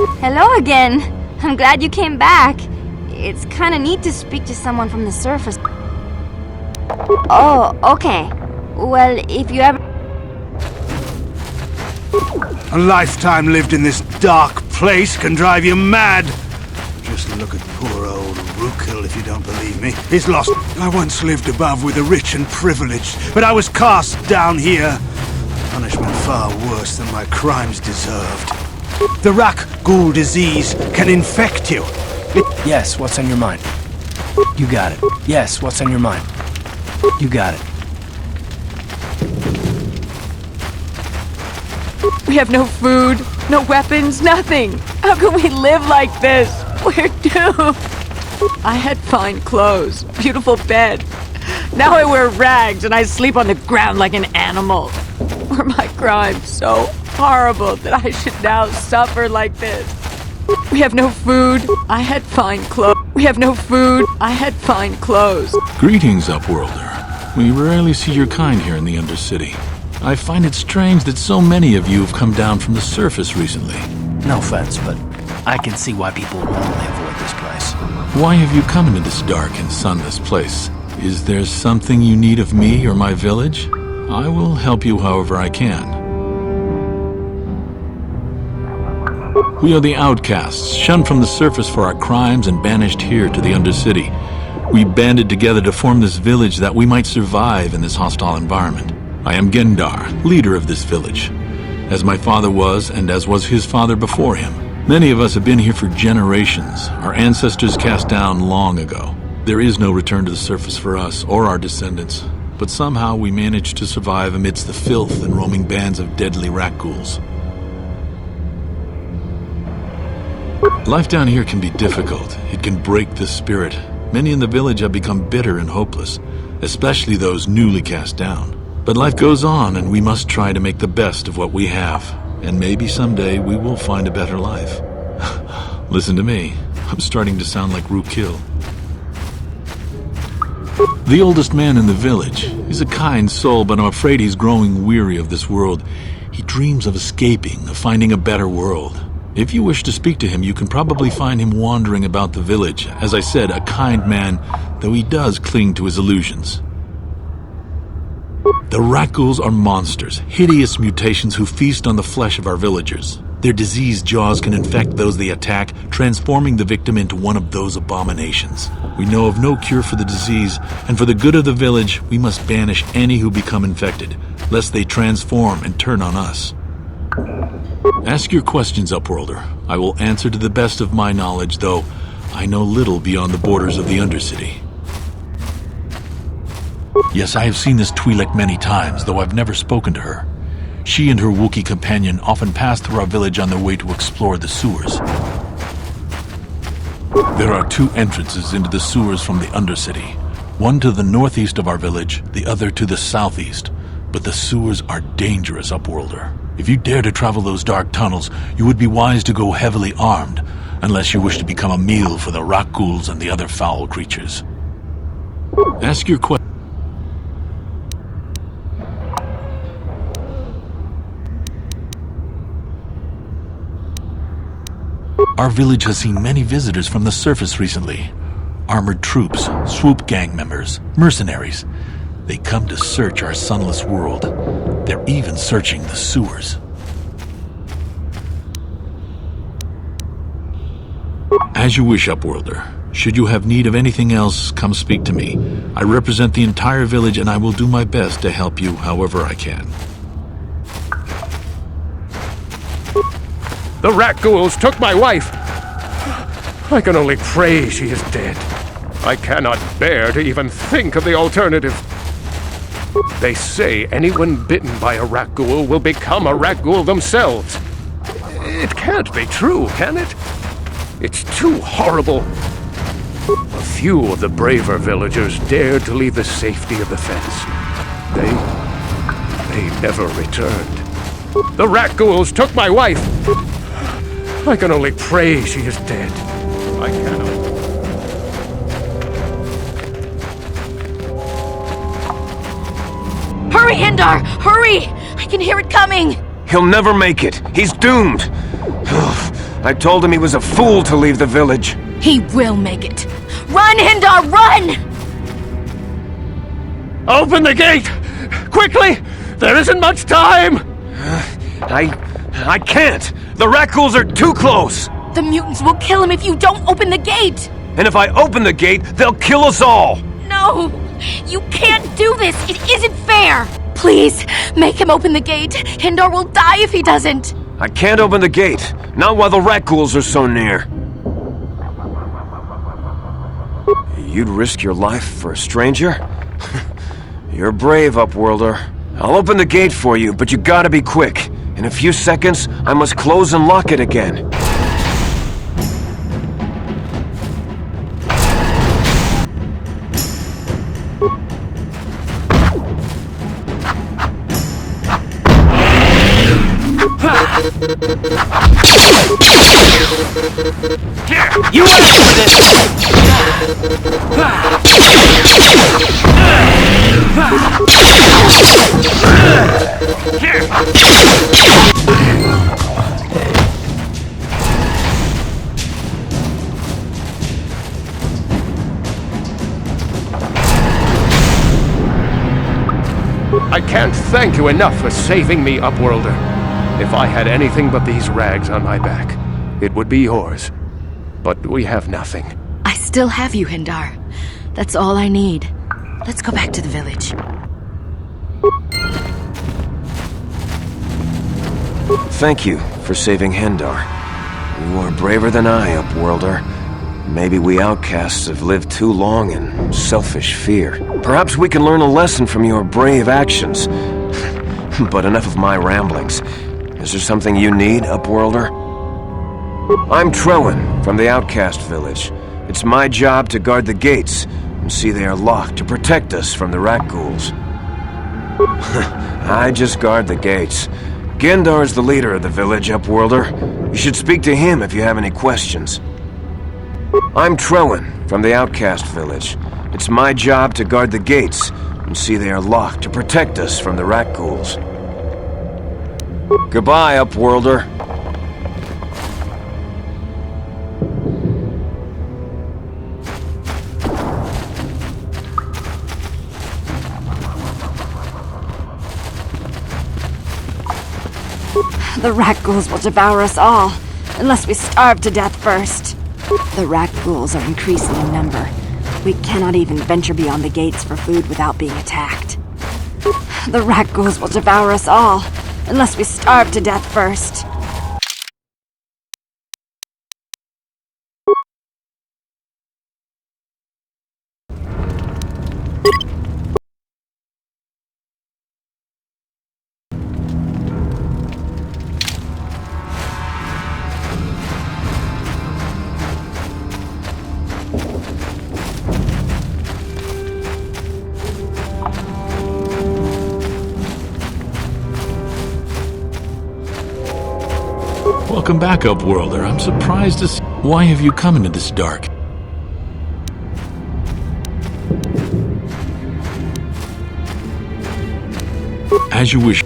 Hello again. I'm glad you came back. It's kinda neat to speak to someone from the surface. Oh, okay. Well, if you ever... A lifetime lived in this dark place can drive you mad. Just look at poor old Rookhill if you don't believe me. He's lost. I once lived above with the rich and privileged, but I was cast down here. Punishment far worse than my crimes deserved. The Rak Ghoul disease can infect you. Yes, what's on your mind? You got it. Yes, what's on your mind? You got it. We have no food, no weapons, nothing. How can we live like this? We're doomed. I had fine clothes, beautiful bed. Now I wear rags and I sleep on the ground like an animal. Were my crimes so horrible that I should now suffer like this? We have no food. I had fine clothes. We have no food. I had fine clothes. Greetings, Upworlder. We rarely see your kind here in the Undercity. I find it strange that so many of you have come down from the surface recently. No offense, but I can see why people would normally avoid this place. Why have you come into this dark and sunless place? Is there something you need of me or my village? I will help you however I can. We are the outcasts, shunned from the surface for our crimes and banished here to the Undercity. We banded together to form this village that we might survive in this hostile environment. I am Gendar, leader of this village, as my father was and as was his father before him. Many of us have been here for generations, our ancestors cast down long ago. There is no return to the surface for us or our descendants, but somehow we managed to survive amidst the filth and roaming bands of deadly rat ghouls. Life down here can be difficult. It can break the spirit. Many in the village have become bitter and hopeless, especially those newly cast down. But life goes on, and we must try to make the best of what we have. And maybe someday we will find a better life. Listen to me. I'm starting to sound like Rookhill. The oldest man in the village. He's a kind soul, but I'm afraid he's growing weary of this world. He dreams of escaping, of finding a better world. If you wish to speak to him, you can probably find him wandering about the village. As I said, a kind man, though he does cling to his illusions. The rat ghouls are monsters, hideous mutations who feast on the flesh of our villagers. Their diseased jaws can infect those they attack, transforming the victim into one of those abominations. We know of no cure for the disease, and for the good of the village, we must banish any who become infected, lest they transform and turn on us. Ask your questions, Upworlder. I will answer to the best of my knowledge, though I know little beyond the borders of the Undercity. Yes, I have seen this Twi'lek many times, though I've never spoken to her. She and her Wookiee companion often pass through our village on their way to explore the sewers. There are two entrances into the sewers from the Undercity. One to the northeast of our village, the other to the southeast. But the sewers are dangerous, Upworlder. If you dare to travel those dark tunnels, you would be wise to go heavily armed, unless you wish to become a meal for the rat ghouls and the other foul creatures. Ask your question. Our village has seen many visitors from the surface recently. Armored troops, swoop gang members, mercenaries. They come to search our sunless world. They're even searching the sewers. As you wish, Upworlder. Should you have need of anything else, come speak to me. I represent the entire village, and I will do my best to help you however I can. The rat ghouls took my wife. I can only pray she is dead. I cannot bear to even think of the alternative. They say anyone bitten by a rat ghoul will become a rat ghoul themselves. It can't be true, can it? It's too horrible. A few of the braver villagers dared to leave the safety of the fence. They never returned. The rat ghouls took my wife. I can only pray she is dead. I cannot. Hurry, Gendar! Hurry! I can hear it coming! He'll never make it. He's doomed. I told him he was a fool to leave the village. He will make it. Run, Hindar, run! Open the gate! Quickly! There isn't much time! I can't! The Rakghouls are too close! The mutants will kill him if you don't open the gate! And if I open the gate, they'll kill us all! No! You can't do this! It isn't fair! Please, make him open the gate! Hindar will die if he doesn't! I can't open the gate. Not while the Rakghouls are so near. You'd risk your life for a stranger? You're brave, Upworlder. I'll open the gate for you, but you gotta be quick. In a few seconds, I must close and lock it again. You asked for this! I can't thank you enough for saving me, Upworlder. If I had anything but these rags on my back, it would be yours. But we have nothing. I still have you, Hindar. That's all I need. Let's go back to the village. Thank you for saving Hindar. You are braver than I, Upworlder. Maybe we outcasts have lived too long in selfish fear. Perhaps we can learn a lesson from your brave actions. But enough of my ramblings. Is there something you need, Upworlder? I'm Trellin, from the Outcast Village. It's my job to guard the gates and see they are locked to protect us from the Rakghouls. I just guard the gates. Gendar is the leader of the village, Upworlder. You should speak to him if you have any questions. I'm Trellin, from the Outcast Village. It's my job to guard the gates and see they are locked to protect us from the Rakghouls. Goodbye, Upworlder. The Rakghouls will devour us all, unless we starve to death first. The Rakghouls are increasing in number. We cannot even venture beyond the gates for food without being attacked. The Rakghouls will devour us all, unless we starve to death first. Welcome back, Upworlder. I'm surprised to see... Why have you come into this dark? As you wish.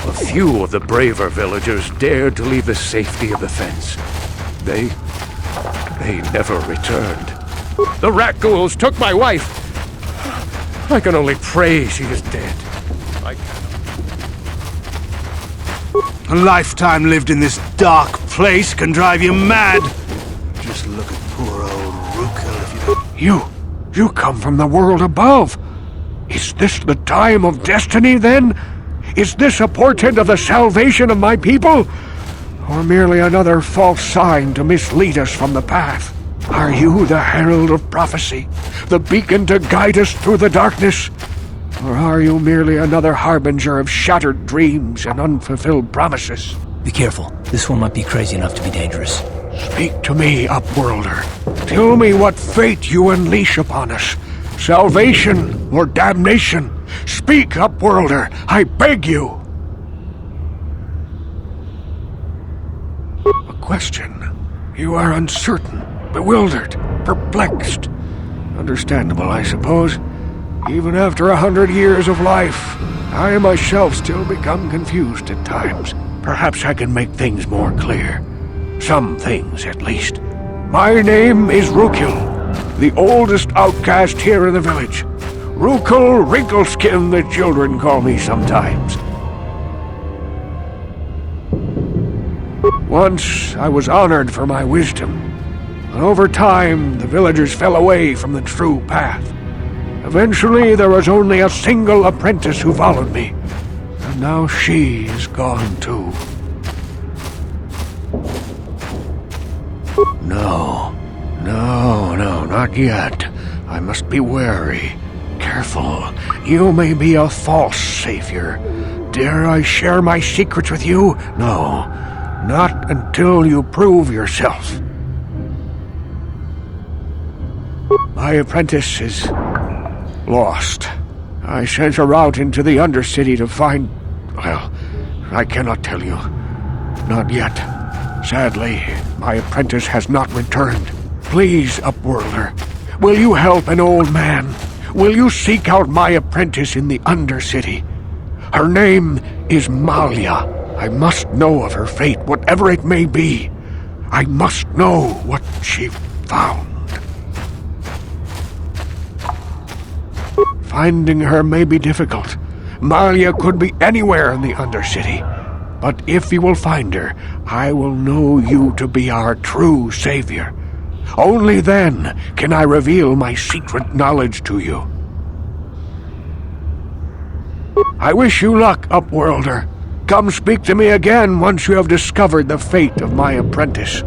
A few of the braver villagers dared to leave the safety of the fence. They never returned. The Rakghouls took my wife. I can only pray she is dead. A lifetime lived in this dark place can drive you mad. Just look at poor old Rukel if you don't... You come from the world above. Is this the time of destiny, then? Is this a portent of the salvation of my people? Or merely another false sign to mislead us from the path? Are you the herald of prophecy, the beacon to guide us through the darkness? Or are you merely another harbinger of shattered dreams and unfulfilled promises? Be careful. This one might be crazy enough to be dangerous. Speak to me, Upworlder. Tell me what fate you unleash upon us. Salvation or damnation? Speak, Upworlder, I beg you. A question. You are uncertain, bewildered, perplexed. Understandable, I suppose. Even after 100 years of life, I myself still become confused at times. Perhaps I can make things more clear. Some things, at least. My name is Rukil, the oldest outcast here in the village. Rukil Wrinkleskin, the children call me sometimes. Once I was honored for my wisdom, but over time the villagers fell away from the true path. Eventually there was only a single apprentice who followed me, and now she is gone too. No, not yet. I must be wary. Careful. You may be a false savior. Dare I share my secrets with you? No, not until you prove yourself. My apprentice is lost. I sent her out into the Undercity to find... well, I cannot tell you. Not yet. Sadly, my apprentice has not returned. Please, Upworlder, will you help an old man? Will you seek out my apprentice in the Undercity? Her name is Malia. I must know of her fate, whatever it may be. I must know what she found. Finding her may be difficult. Malia could be anywhere in the Undercity. But if you will find her, I will know you to be our true savior. Only then can I reveal my secret knowledge to you. I wish you luck, Upworlder. Come speak to me again once you have discovered the fate of my apprentice.